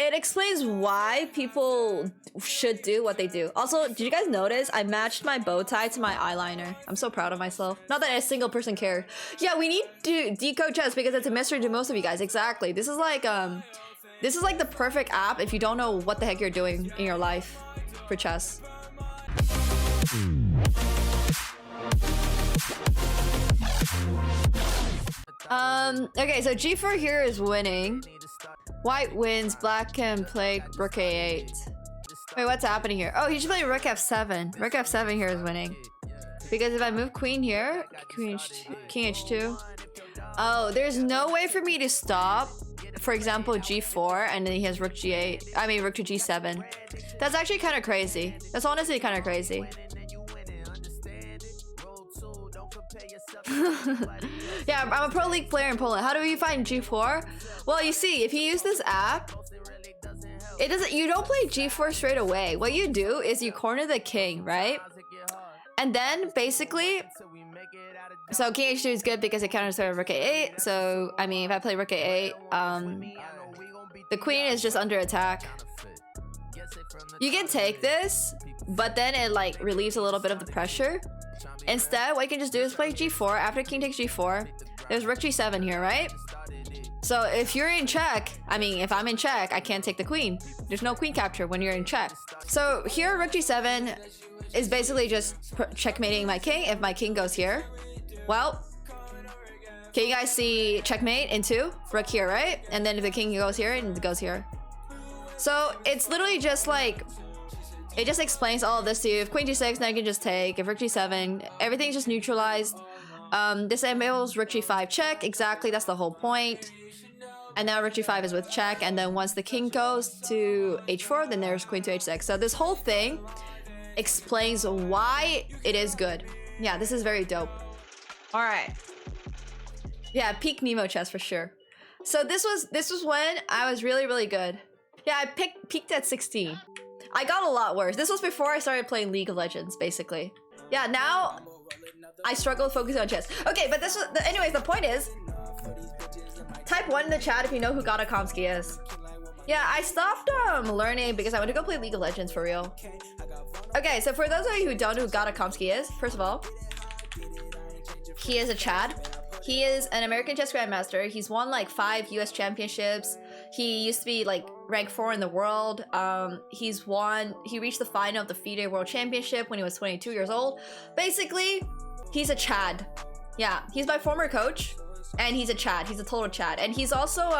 it explains why people should do what they do. Also, did you guys notice I matched my bow tie to my eyeliner? I'm so proud of myself. Not that a single person cared. Yeah, we need to decode chess because it's a mystery to most of you guys. Exactly. This is like the perfect app if you don't know what the heck you're doing in your life for chess. Okay, so g4 here is winning. White wins, black can play rook a8. Wait, what's happening here? Oh, he should play rook f7. Rook f7 here is winning. Because if I move queen here, king h2. Oh, there's no way for me to stop, for example, g4, and then he has rook g8. I mean, rook to g7. That's actually kind of crazy. That's honestly kind of crazy. Yeah, I'm a pro league player in Poland. How do we find g4? Well, you see, if you use this app, it doesn't. You don't play g4 straight away. What you do is you corner the king, right? And then basically, so king h2 is good because it counters rook a8. So I mean, if I play rook a8, the queen is just under attack. You can take this, but then it like relieves a little bit of the pressure. Instead, what you can just do is play g4. After king takes g4, there's rook g7 here, right? So if you're in check, I mean, if I'm in check, I can't take the queen. There's no queen capture when you're in check. So here, rook g7 is basically just checkmating my king. If my king goes here, well, can you guys see checkmate into rook here, right? And then if the king goes here, and it goes here. So it's literally just like, it just explains all of this to you. If queen g6, now you can just take. If rook g7, everything's just neutralized. This enables rook g5 check. Exactly, that's the whole point. And now rook g5 is with check. And then once the king goes to h4, then there's queen to h6. So this whole thing explains why it is good. Yeah, this is very dope. All right. Yeah, peak Nemo chess for sure. So this was when I was really good. Yeah, I peaked at 16. I got a lot worse. This was before I started playing League of Legends, basically. Yeah, now I struggle focusing on chess. Okay, but this was... Anyways, the point is... Type 1 in the chat if you know who Chickeneas is. Yeah, I stopped learning because I went to go play League of Legends for real. Okay, so for those of you who don't know who Chickeneas is, first of all, he is a Chad. He is an American chess grandmaster. He's won like 5 US championships. He used to be like rank 4 in the world. He reached the final of the FIDE World Championship when he was 22 years old. Basically, he's a Chad. Yeah, he's my former coach, and he's a Chad. He's a total Chad. And he's also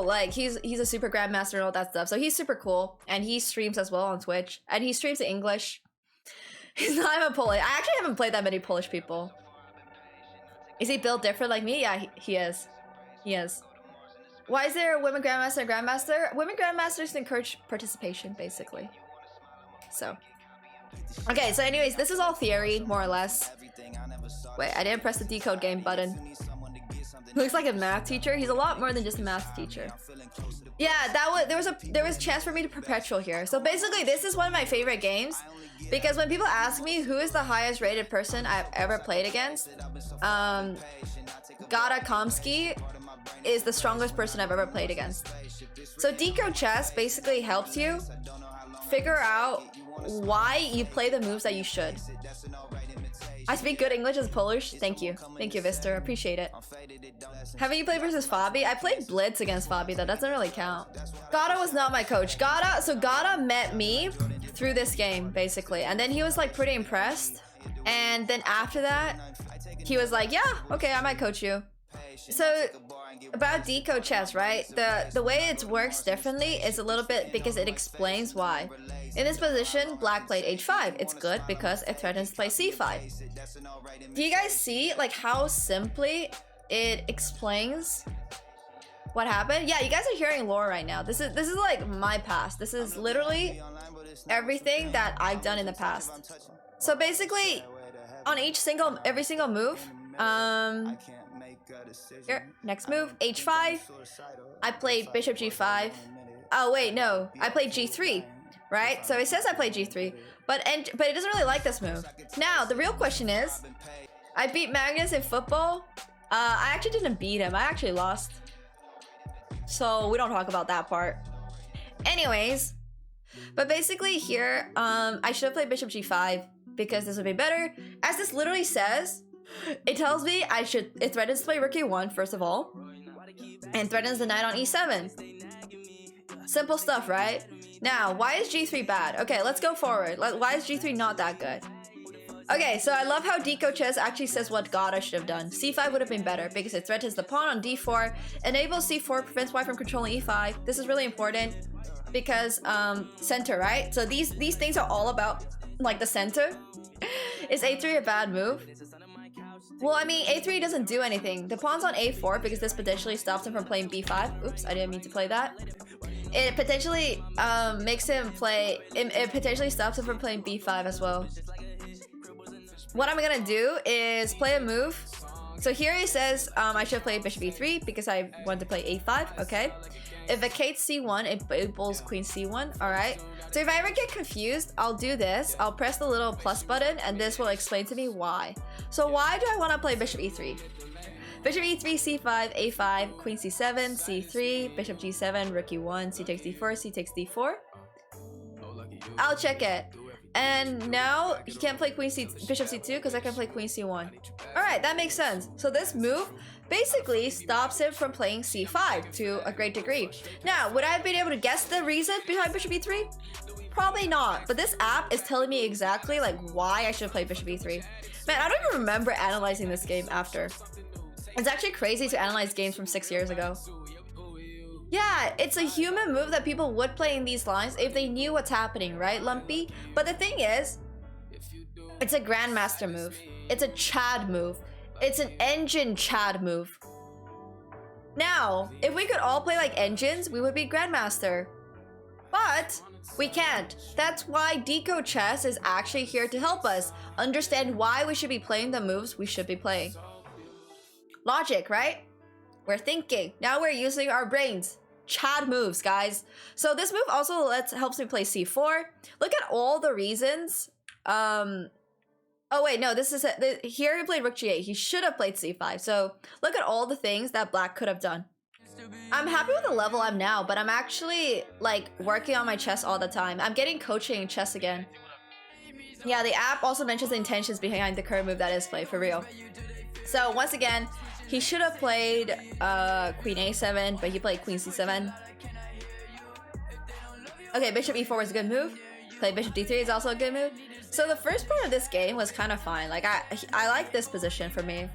like, he's a super grandmaster and all that stuff. So he's super cool, and he streams as well on Twitch, and he streams in English. He's not even Polish. I actually haven't played that many Polish people. Is he built different like me? Yeah, he is. He is. Why is there a women grandmaster and grandmaster? Women grandmasters encourage participation, basically. So. Okay, so anyways, this is all theory, more or less. Wait, I didn't press the decode game button. Looks like a math teacher. He's a lot more than just a math teacher. Yeah, there was a chance for me to perpetual here. So basically, this is one of my favorite games. Because when people ask me who is the highest rated person I've ever played against, Chickeneas is the strongest person I've ever played against. So decode chess basically helps you figure out why you play the moves that you should. I speak good English as Polish. Thank you. Thank you, Vister. Appreciate it. Haven't you played versus Fabi? I played Blitz against Fabi. That doesn't really count. Gata was not my coach. Gata met me through this game, basically. And then he was like pretty impressed. And then after that, he was like, yeah, okay, I might coach you. So about decode chess, right? The way it works differently is a little bit because it explains why. In this position, black played h5. It's good because it threatens to play c5. Do you guys see like how simply it explains what happened? Yeah, you guys are hearing lore right now. This is like my past. This is literally everything that I've done in the past. So basically, on every single move, here, next move, h5. I played bishop g5. Oh wait, no, I played g3, right? So it says I played g3, but it doesn't really like this move. Now the real question is, I beat Magnus in football. I actually didn't beat him. I actually lost. so we don't talk about that part. Anyways, but basically here, I should have played bishop g5 because this would be better. As this literally says, it tells me it threatens to play rook e1 first of all, and threatens the knight on e7. Simple stuff, right? Now, why is g3 bad? Okay, let's go forward. Why is g3 not that good? Okay, so I love how Deco Chess actually says what God I should have done. c5 would have been better because it threatens the pawn on d4, enables c4, prevents white from controlling e5. This is really important because center, right? So these things are all about like the center. Is a3 a bad move? Well, I mean, a3 doesn't do anything. The pawn's on a4 because this potentially stops him from playing b5. Oops, I didn't mean to play that. It potentially makes him play... It potentially stops him from playing b5 as well. What I'm gonna do is play a move. So here he says I should play bishop e3 because I want to play a5, okay? It vacates c1, it enables queen c1, alright? So if I ever get confused, I'll do this. I'll press the little plus button and this will explain to me why. So why do I want to play bishop e3? Bishop e3, c5, a5, queen c7, c3, bishop g7, rook e1, c takes d4, c takes d4. I'll check it. And now he can't play bishop c2 because I can play queen c1. Alright, that makes sense. So this move basically stops him from playing c5 to a great degree. Now, would I have been able to guess the reason behind bishop e3? Probably not. But this app is telling me exactly like why I should play bishop e3. Man, I don't even remember analyzing this game after. It's actually crazy to analyze games from 6 years ago. Yeah, it's a human move that people would play in these lines if they knew what's happening, right, Lumpy? But the thing is, it's a grandmaster move. It's a Chad move. It's an engine Chad move. Now, if we could all play like engines, we would be grandmaster. But we can't. That's why Deco Chess is actually here to help us understand why we should be playing the moves we should be playing. Logic, right? We're thinking. Now we're using our brains. Chad moves, guys. So this move also helps me play c4. Look at all the reasons. Oh wait, no, this is here he played rook g8. He should have played c5. So look at all the things that black could have done. I'm happy with the level I'm now, but I'm actually like working on my chess all the time. I'm getting coaching in chess again. Yeah, the app also mentions the intentions behind the current move that is played for real. So once again, he should have played queen a7, but he played queen c7. Okay, bishop e4 was a good move. Play bishop d3 is also a good move. So the first part of this game was kind of fine. Like I like this position for me.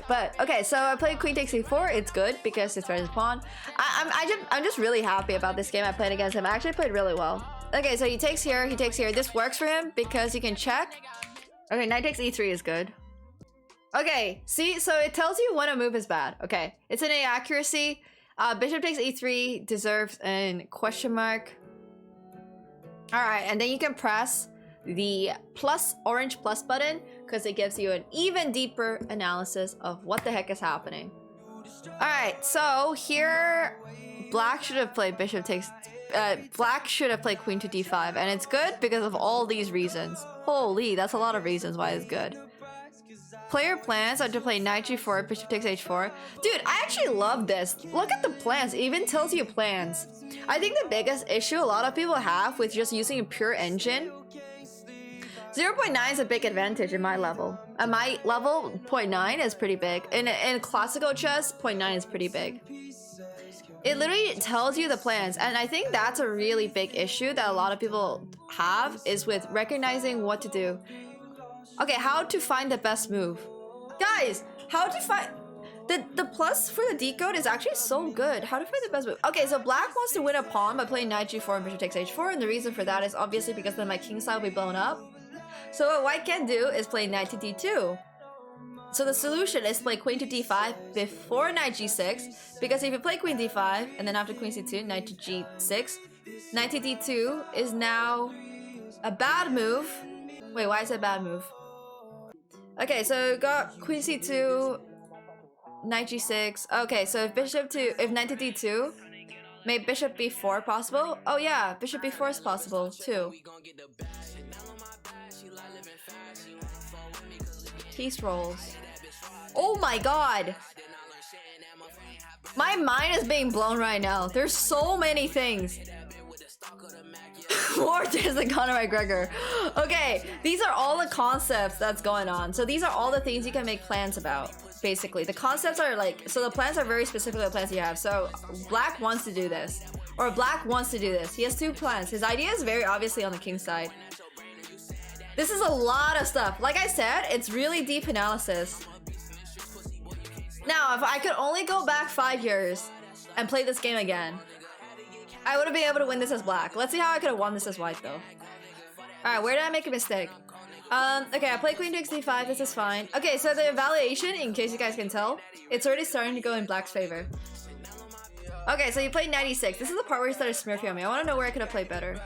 But okay, so I played queen takes e4. It's good because it threatens pawn. I'm just really happy about this game I played against him. I actually played really well. Okay, so he takes here, he takes here. This works for him because he can check. Okay, knight takes e3 is good. Okay, see, so it tells you when a move is bad. Okay, it's an inaccuracy. Bishop takes e3 deserves an question mark. All right, and then you can press the orange plus button because it gives you an even deeper analysis of what the heck is happening. All right, so here, black should have played black should have played queen to d5, and it's good because of all these reasons. Holy, that's a lot of reasons why it's good. Player plans are to play knight g4, bishop takes h4. Dude, I actually love this. Look at the plans. It even tells you plans. I think the biggest issue a lot of people have with just using a pure engine, 0.9 is a big advantage in my level. At my level, 0.9 is pretty big. In classical chess, 0.9 is pretty big. It literally tells you the plans, and I think that's a really big issue that a lot of people have is with recognizing what to do. Okay, how to find the best move. Guys, how to find... The plus for the decode is actually so good. How to find the best move. Okay, so black wants to win a pawn by playing knight g4 and bishop takes h4, and the reason for that is obviously because then my king side will be blown up. So what white can do is play knight to d2. So the solution is play queen to d5 before knight g6, because if you play queen d5 and then after queen c2, knight to g6, knight to d2 is now a bad move. Wait, why is it a bad move? Okay, so got queen c2, knight g6. Okay, so if knight to d2, made bishop b4 possible. Oh yeah, bishop b4 is possible too. Piece rolls. Oh my god! My mind is being blown right now. There's so many things. More days than Conor McGregor. Okay, these are all the concepts that's going on. So these are all the things you can make plans about. Basically, the concepts are like, so the plans are very specific to the plans you have. So Black wants to do this, or Black wants to do this. He has 2 plans. His idea is very obviously on the king side. This is a lot of stuff. Like I said, it's really deep analysis. Now, if I could only go back 5 years and play this game again, I would have been able to win this as Black. Let's see how I could have won this as white though. Alright, where did I make a mistake? Okay, I played Queen takes d5, this is fine. Okay, so the evaluation, in case you guys can tell, it's already starting to go in Black's favor. Okay, so you played 96. This is the part where you started smurfing on me. I want to know where I could have played better.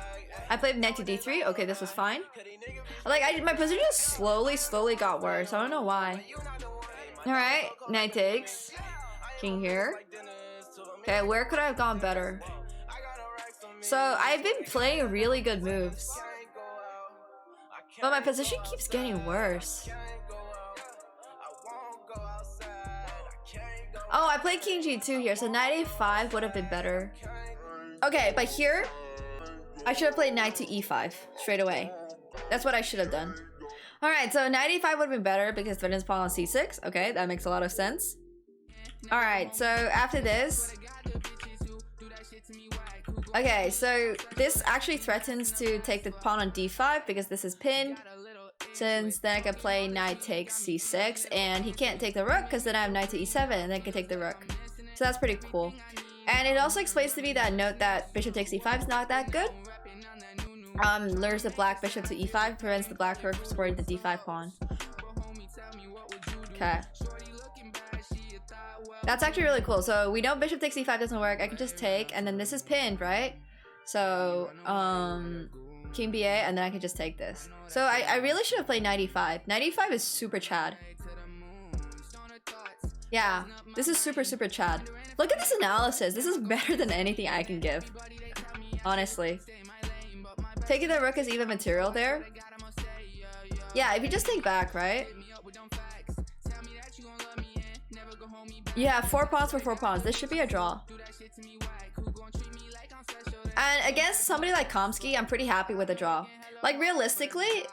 I played knight to d3. Okay, this was fine. Like, my position just slowly got worse. I don't know why. Alright, knight takes. King here. Okay, where could I have gone better? So, I've been playing really good moves. But my position keeps getting worse. Oh, I played king g2 here, so knight a5 would have been better. Okay, but here, I should have played knight to e5 straight away. That's what I should have done. Alright, so knight e5 would have been better because Venus pawn on c6. Okay, that makes a lot of sense. Alright, so after this... Okay, so this actually threatens to take the pawn on d5 because this is pinned. Since then I can play knight takes c6 and he can't take the rook because then I have knight to e7 and then I can take the rook. So that's pretty cool. And it also explains to me that note that bishop takes e5 is not that good. Lures the black bishop to e5, prevents the black rook from supporting the d5 pawn. Okay. That's actually really cool. So we know bishop takes e5 doesn't work. I can just take, and then this is pinned, right? So, king ba, and then I can just take this. So I really should have played knight e5. Knight e5 is super chad. Yeah, this is super chad. Look at this analysis. This is better than anything I can give. Honestly. Taking the rook is even material there. Yeah, if you just take back, right? Yeah, 4 pawns for 4 pawns. This should be a draw. And against somebody like Kamsky, I'm pretty happy with a draw. Like, realistically,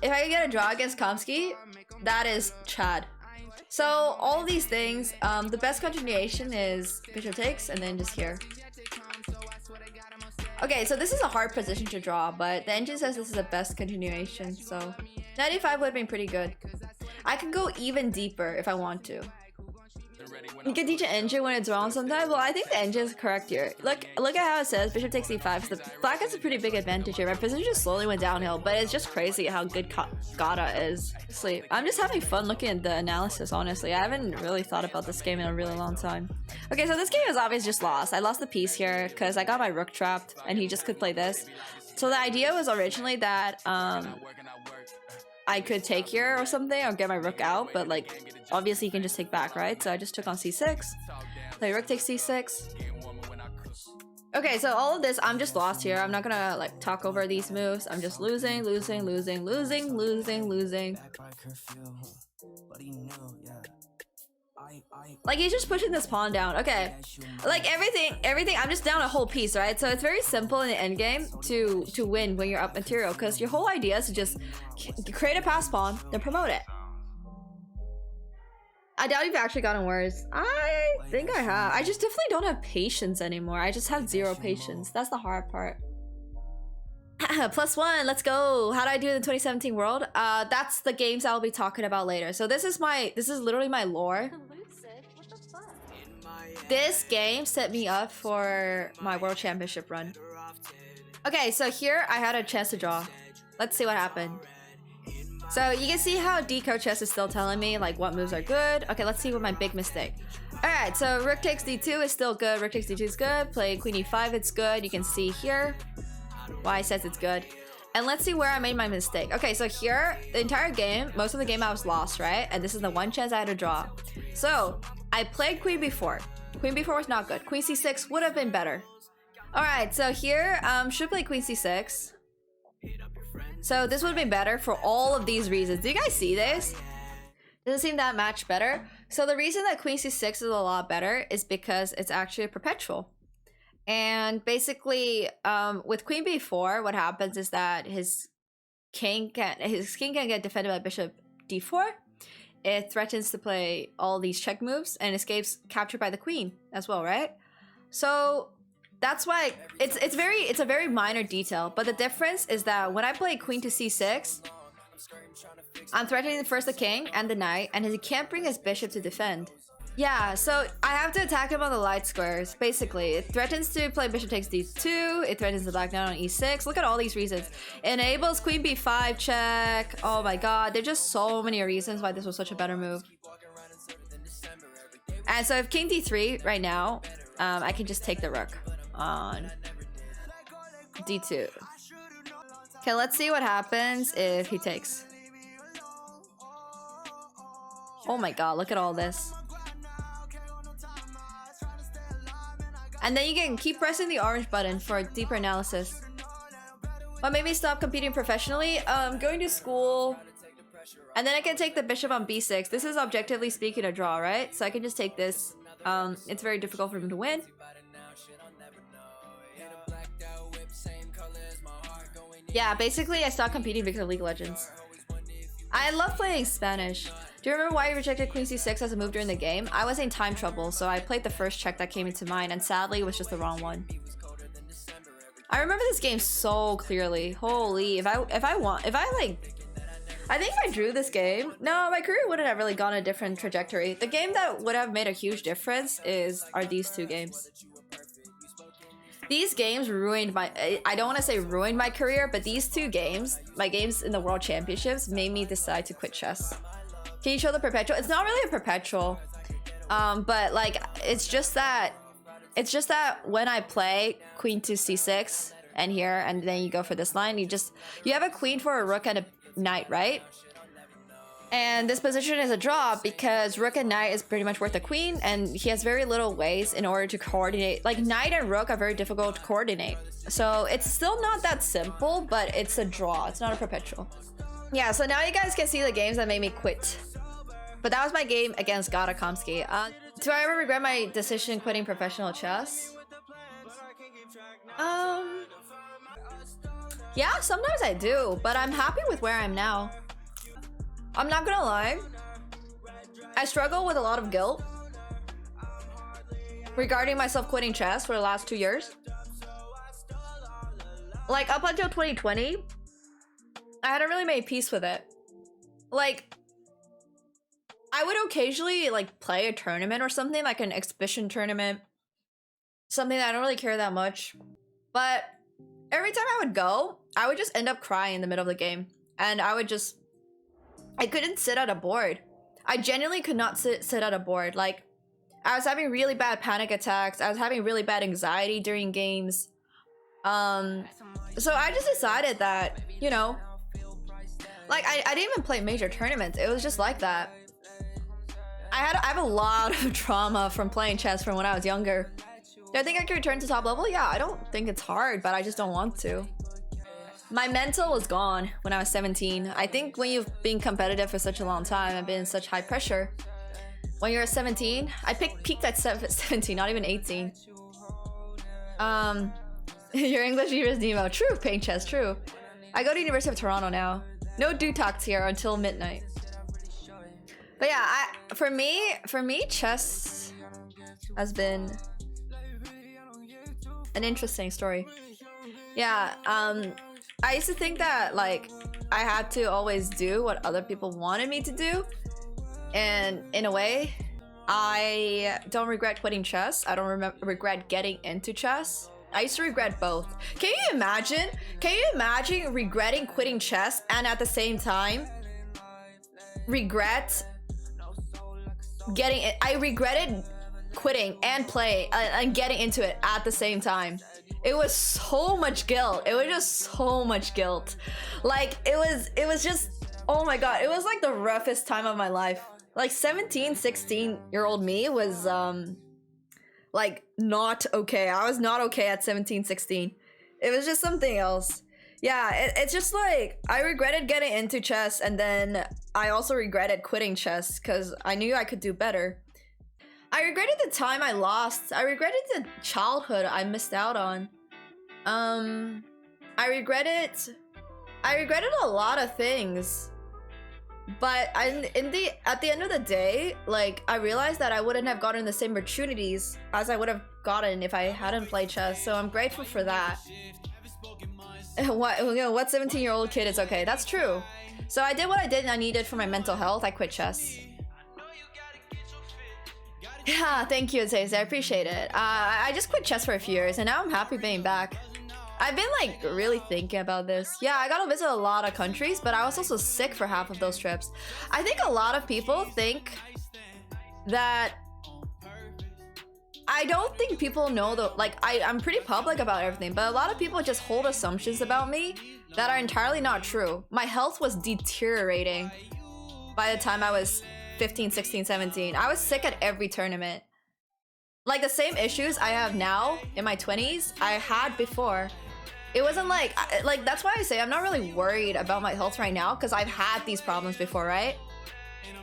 if I could get a draw against Kamsky, that is chad. So, all of these things, the best continuation is bishop takes, and then just here. Okay, so this is a hard position to draw, but the engine says this is the best continuation, so... 95 would have been pretty good. I can go even deeper if I want to. You can teach an engine when it's wrong sometimes. Well, I think the engine is correct here. Look at how it says bishop takes e5. So the black has a pretty big advantage here. My position just slowly went downhill, but it's just crazy how good Gata is. Sleep. I'm just having fun looking at the analysis, honestly. I haven't really thought about this game in a really long time. Okay, so this game is obviously just lost. I lost the piece here because I got my rook trapped and he just could play this. So the idea was originally that I could take here or something or get my rook out, but like obviously you can just take back, right? So I just took on c6, play rook takes c6. Okay, so all of this, I'm just lost here. I'm not gonna like talk over these moves. I'm just losing. Like he's just pushing this pawn down. Okay, like everything. I'm just down a whole piece, right? So it's very simple in the end game to win when you're up material, because your whole idea is to just create a pass pawn, then promote it. I doubt you've actually gotten worse. I think I have. I just definitely don't have patience anymore. I just have 0 patience. That's the hard part. +1, let's go. How do I do in the 2017 world? That's the games I'll be talking about later. So this is literally my lore. This game set me up for my world championship run. Okay, so here I had a chance to draw. Let's see what happened. So you can see how Decode Chess is still telling me like what moves are good. Okay, let's see what my big mistake. Alright, so rook takes d2 is still good. Rook takes d2 is good. Play queen e5, it's good. You can see here why it says it's good. And let's see where I made my mistake. Okay, so here, the entire game, most of the game I was lost, right? And this is the one chance I had to draw. So I played queen b4. Queen b4 was not good. Queen c6 would have been better. Alright, so here, should play queen c6. So this would have been better for all of these reasons. Do you guys see this? Doesn't seem that much better. So the reason that queen c6 is a lot better is because it's actually a perpetual. And basically, with queen b4, what happens is that his king can get defended by bishop d4. It threatens to play all these check moves and escapes captured by the queen as well, right? So that's why it's a very minor detail, but the difference is that when I play queen to c6, I'm threatening first the king and the knight, and he can't bring his bishop to defend. Yeah, so I have to attack him on the light squares, basically. It threatens to play bishop takes d2, it threatens to back down on e6. Look at all these reasons. Enables queen b5 check. Oh my god, there's just so many reasons why this was such a better move. And so if king d3 right now, I can just take the rook on d2. Okay, let's see what happens if he takes. Oh my god, look at all this. And then you can keep pressing the orange button for deeper analysis. What made me stop competing professionally? Going to school. And then I can take the bishop on b6. This is objectively speaking a draw, right? So I can just take this. It's very difficult for him to win. Yeah, basically I stopped competing because of League of Legends. I love playing Spanish. Do you remember why you rejected queen c6 as a move during the game? I was in time trouble, so I played the first check that came into mind, and sadly it was just the wrong one. I remember this game so clearly. Holy, I think if I drew this game, no, my career wouldn't have really gone a different trajectory. The game that would have made a huge difference are these two games. These games ruined my, I don't want to say ruined my career, but these two games, my games in the World Championships, made me decide to quit chess. Can you show the perpetual? It's not really a perpetual, but like, it's just that when I play queen to c6 and here, and then you go for this line, you have a queen for a rook and a knight, right? And this position is a draw because rook and knight is pretty much worth a queen, and he has very little ways in order to coordinate. Like, knight and rook are very difficult to coordinate. So it's still not that simple, but it's a draw. It's not a perpetual. Yeah, so now you guys can see the games that made me quit. But that was my game against Gadakomsky. Do I ever regret my decision quitting professional chess? Yeah, sometimes I do, but I'm happy with where I'm now. I'm not gonna lie, I struggle with a lot of guilt regarding myself quitting chess for the last 2 years. Like, up until 2020, I hadn't really made peace with it. Like, I would occasionally like play a tournament or something, like an exhibition tournament, something that I don't really care that much. But every time I would go, I would just end up crying in the middle of the game, and I couldn't sit at a board. I genuinely could not sit at a board. Like, I was having really bad panic attacks. I was having really bad anxiety during games. So I just decided that, you know, like, I didn't even play major tournaments. It was just like that. I have a lot of trauma from playing chess from when I was younger. Do I think I can return to top level? Yeah, I don't think it's hard, but I just don't want to. My mental was gone when I was 17. I think when you've been competitive for such a long time and been in such high pressure, when you're 17, I peaked at 17, not even 18. Your English is Nemo. True, playing chess, true. I go to University of Toronto now. No detox here until midnight. But yeah, for me, chess has been an interesting story. Yeah, I used to think that, like, I had to always do what other people wanted me to do. And in a way, I don't regret quitting chess. I don't regret getting into chess. I used to regret both. Can you imagine? Can you imagine regretting quitting chess and at the same time regret getting it? I regretted quitting and playing and getting into it at the same time. It was so much guilt. It was just so much guilt. Like, it was just, oh my god, it was like the roughest time of my life. Like, 17, 16-year-old me was like not okay. I was not okay at 17, 16. It was just something else. Yeah, it's just like I regretted getting into chess, and then I also regretted quitting chess because I knew I could do better. I regretted the time I lost. I regretted the childhood I missed out on. I regretted a lot of things. But at the end of the day, like, I realized that I wouldn't have gotten the same opportunities as I would have gotten if I hadn't played chess. So I'm grateful for that. What 17-year-old kid is okay? That's true. So I did what I did and I needed for my mental health. I quit chess. Yeah, thank you, Zaze. I appreciate it. I just quit chess for a few years and now I'm happy being back. I've been like really thinking about this. Yeah, I got to visit a lot of countries, but I was also sick for half of those trips. I think a lot of people think that I don't think people know the like I'm pretty public about everything, but a lot of people just hold assumptions about me that are entirely not true. My health was deteriorating by the time I was 15, 16, 17. I was sick at every tournament. Like the same issues I have now in my 20s, I had before. It wasn't like that's why I say I'm not really worried about my health right now because I've had these problems before, right?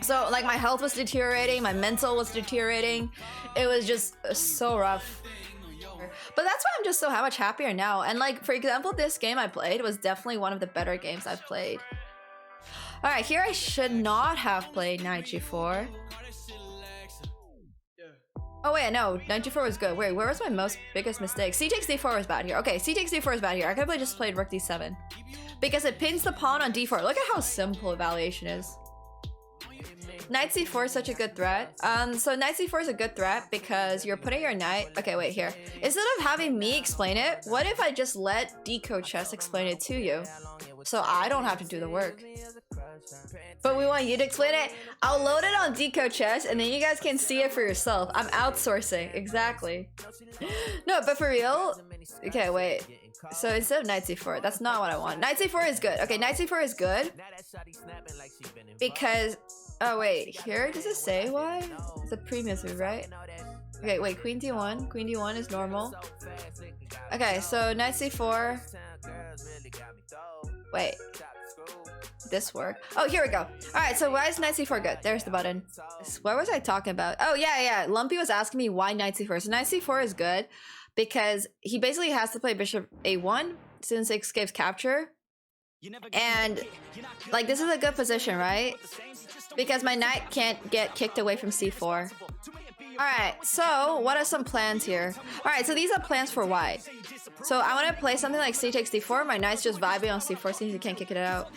So like my health was deteriorating, my mental was deteriorating. It was just so rough. But that's why I'm just so much happier now. And like, for example, this game I played was definitely one of the better games I've played. All right, here I should not have played knight g4. Oh wait, no, knight g4 was good. Wait, where was my biggest mistake? C takes d4 was bad here. Okay, c takes d4 is bad here. I could have just played rook d7 because it pins the pawn on d4. Look at how simple evaluation is. Knight c4 is such a good threat. So knight c4 is a good threat because you're putting your knight. Okay, wait here. Instead of having me explain it, what if I just let Decode Chess explain it to you, so I don't have to do the work? But we want you to explain it. I'll load it on Decode Chess and then you guys can see it for yourself. I'm outsourcing. Exactly. No, but for real. Okay, wait. So instead of knight c4, that's not what I want. Knight c4 is good. Okay, knight c4 is good because oh wait, here does it say why? It's a previous move, right? Okay, wait, queen d1. Queen d1 is normal. Okay, so knight c4. Wait. This work? Oh, here we go. All right, so why is knight c4 good? There's the button. What was I talking about? Oh yeah. Lumpy was asking me why knight c4. So knight c4 is good because he basically has to play bishop a1 since it escapes capture. And like this is a good position, right? Because my knight can't get kicked away from c4. Alright, so what are some plans here? Alright, so these are plans for white. So I want to play something like c takes d4. My knight's just vibing on c4 since he can't kick it out.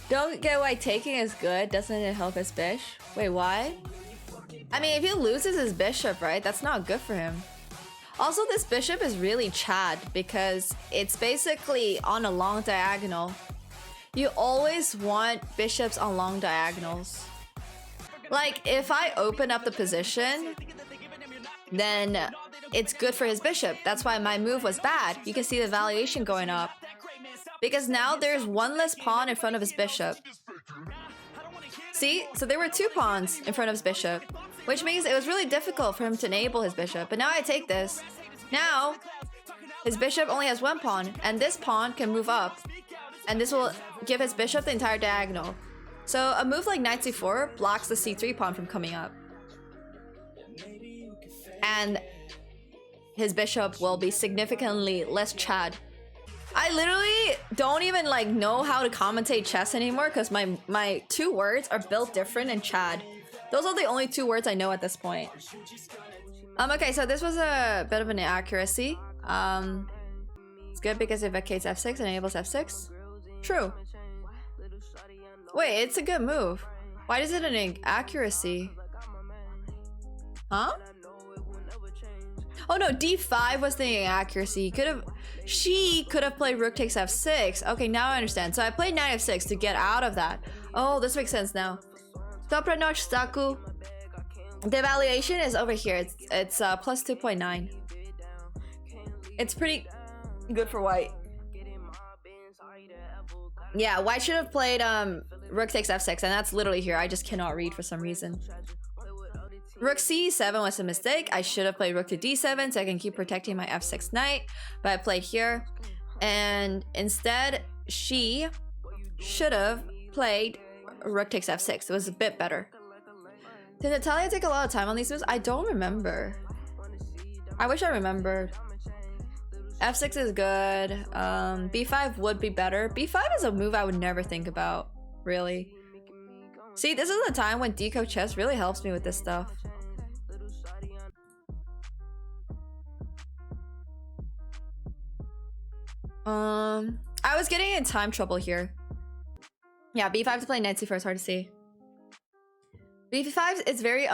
Don't get why taking is good. Doesn't it help his bishop? Wait, why? I mean, if he loses his bishop, right? That's not good for him. Also, this bishop is really Chad because it's basically on a long diagonal. You always want bishops on long diagonals. Like, if I open up the position, then it's good for his bishop. That's why my move was bad. You can see the valuation going up. Because now there's one less pawn in front of his bishop. See? So there were two pawns in front of his bishop, which means it was really difficult for him to enable his bishop. But now I take this. Now, his bishop only has one pawn, and this pawn can move up. And this will give his bishop the entire diagonal. So a move like knight c4 blocks the c3 pawn from coming up. And his bishop will be significantly less Chad. I literally don't even like know how to commentate chess anymore because my two words are built different in Chad. Those are the only two words I know at this point. Okay, so this was a bit of an inaccuracy. It's good because it vacates f6 and enables f6. True. Wait, it's a good move. Why is it an inaccuracy? Huh? Oh no, d5 was the inaccuracy. She could have played rook takes f6. Okay, now I understand. So I played knight f6 to get out of that. Oh, this makes sense now. Dobra noc, Staku. The evaluation is over here. It's plus 2.9. It's pretty good for white. Yeah, white should have played rook takes f6, and that's literally here. I just cannot read for some reason. Rook c7 was a mistake. I should have played rook to d7 so I can keep protecting my f6 knight, but I played here. And instead, she should have played rook takes f6. It was a bit better. Did Natalia take a lot of time on these moves? I don't remember. I wish I remembered. f6 is good. b5 would be better. b5 is a move I would never think about, really. See, this is the time when Decode Chess really helps me with this stuff. I was getting in time trouble here. Yeah, b5 to play knight c4 is hard to see. b5 is very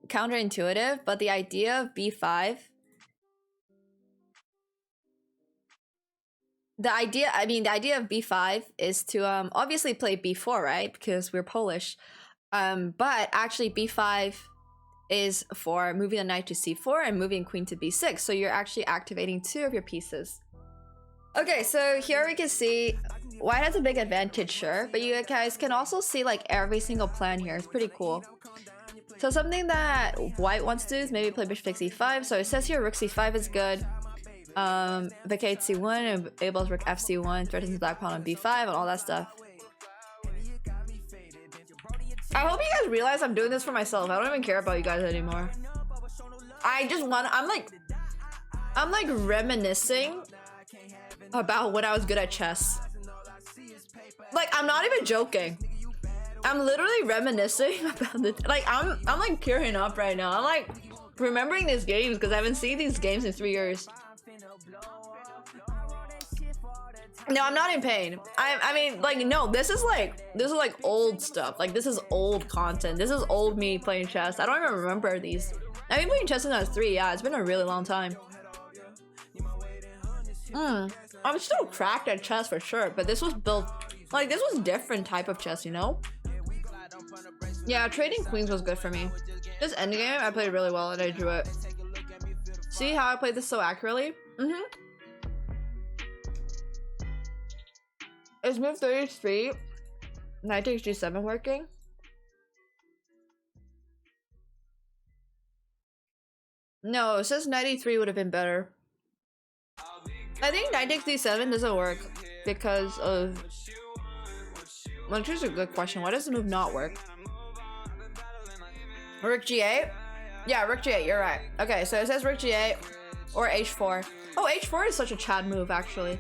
counterintuitive, but the idea of b5... The idea of b5 is to obviously play b4, right? Because we're Polish. But actually b5 is for moving the knight to c4 and moving queen to b6. So you're actually activating 2 of your pieces. Okay, so here we can see white has a big advantage, sure, but you guys can also see like every single plan here. It's pretty cool. So something that white wants to do is maybe play bishop takes e5. So it says here rook c5 is good. Vacate c1, enables rook fc1, threatens the black pawn on b5 and all that stuff. I hope you guys realize I'm doing this for myself. I don't even care about you guys anymore. I just want, I'm like reminiscing about when I was good at chess. Like, I'm not even joking. I'm literally reminiscing about the, like, I'm like tearing up right now. I'm like remembering these games because I haven't seen these games in 3 years. No, I'm not in pain. I mean, like, no, this is like old stuff. Like, this is old content. This is old me playing chess. I don't even remember these. I've been playing chess since I was 3. Yeah, it's been a really long time. I'm still cracked at chess for sure, but this was built, like, this was different type of chess, you know? Yeah, trading queens was good for me. This endgame, I played really well and I drew it. See how I played this so accurately? Is move 33, knight takes g7 working? No, it says knight e3 would have been better. I think knight takes d7 doesn't work because of... Well, here's a good question. Why does the move not work? Rook g8? Yeah, rook g8, you're right. Okay, so it says rook g8 or h4. Oh, h4 is such a Chad move, actually.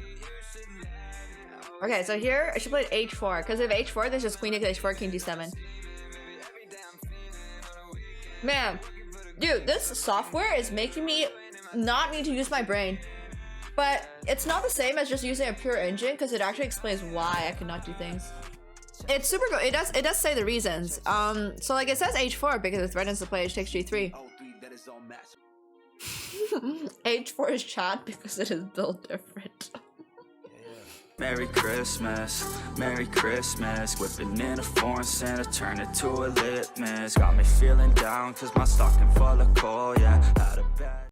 Okay, so here I should play h4 because if h4, there's just queen takes h4, king g7. Man, dude, this software is making me not need to use my brain. But it's not the same as just using a pure engine because it actually explains why I cannot do things. It's super good. It does say the reasons. So like it says h4 because it threatens to play h takes g3. h4 is Chad because it is built different. Merry Christmas, whipping in a foreign Santa, turn it to a litmus. Got me feeling down cause my stocking full of coal, yeah. Out of bed.